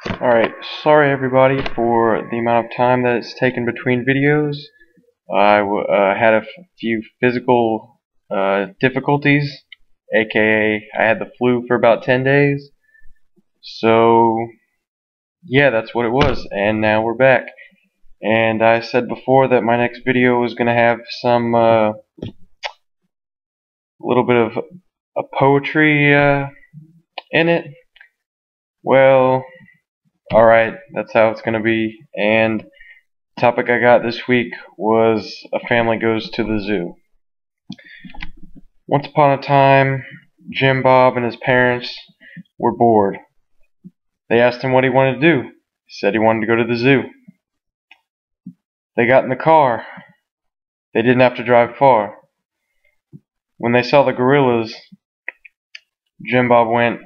Alright, sorry everybody for the amount of time that it's taken between videos. I had a few physical difficulties, aka I had the flu for about 10 days. So, yeah, that's what it was, and now we're back. And I said before that my next video was going to have some little bit of a poetry in it. Well, alright, that's how it's going to be. And the topic I got this week was a family goes to the zoo. Once upon a time, Jimbob and his parents were bored. They asked him what he wanted to do. He said he wanted to go to the zoo. They got in the car. They didn't have to drive far. When they saw the gorillas, Jimbob went,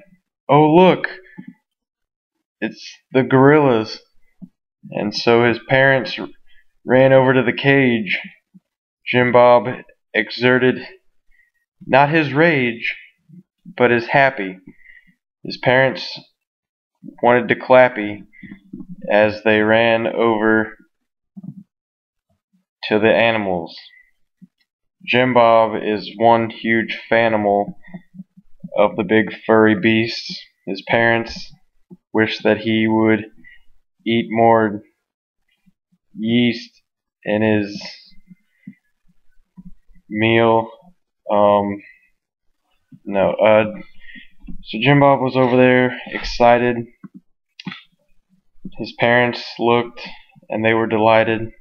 "Oh look, it's the gorillas." And so his parents ran over to the cage. Jimbob exerted not his rage, but his happy. His parents wanted to clappy as they ran over to the animals. Jimbob is one huge fanimal of the big furry beasts. His parents wish that he would eat more yeast in his meal. So Jimbob was over there excited. His parents looked and they were delighted.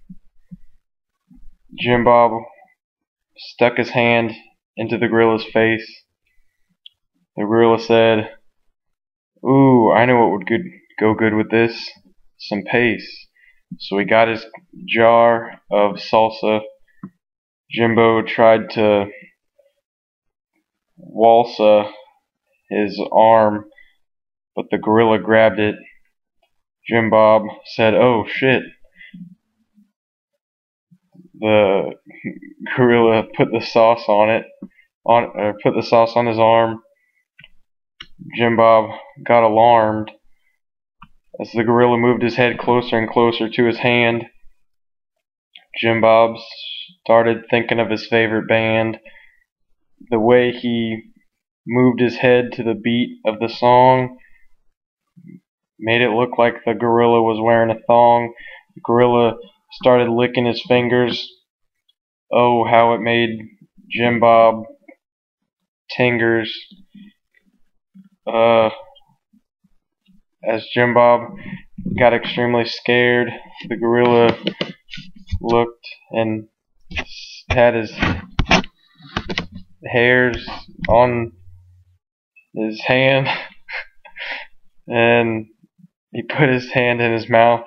Jimbob stuck his hand into the gorilla's face. The gorilla said, "Ooh, I know what would go good with this. Some paste." So he got his jar of salsa. Jimbo tried to walsa his arm, but the gorilla grabbed it. Jimbob said, "Oh shit." The gorilla put the sauce on it, put the sauce on his arm. Jimbob got alarmed as the gorilla moved his head closer and closer to his hand. Jimbob started thinking of his favorite band. The way he moved his head to the beat of the song made it look like the gorilla was wearing a thong. The gorilla started licking his fingers. Oh, how it made Jimbob tingers. As Jimbob got extremely scared, the gorilla looked and had his hairs on his hand, and he put his hand in his mouth.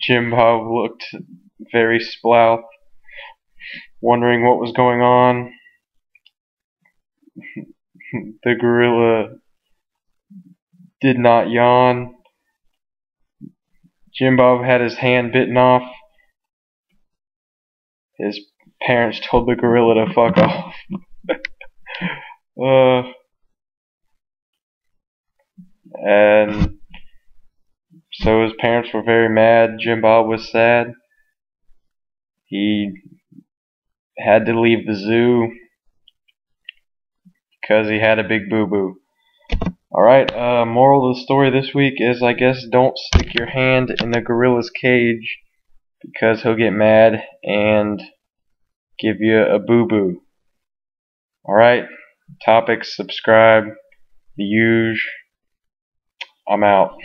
Jimbob looked very splouth, wondering what was going on. The gorilla did not yawn. Jimbob had his hand bitten off. His parents told the gorilla to fuck off. And so his parents were very mad. Jimbob was sad. He had to leave the zoo because he had a big boo-boo. Alright, moral of the story this week is, I guess, don't stick your hand in the gorilla's cage because he'll get mad and give you a boo-boo. Alright, topics, subscribe, the usual. I'm out.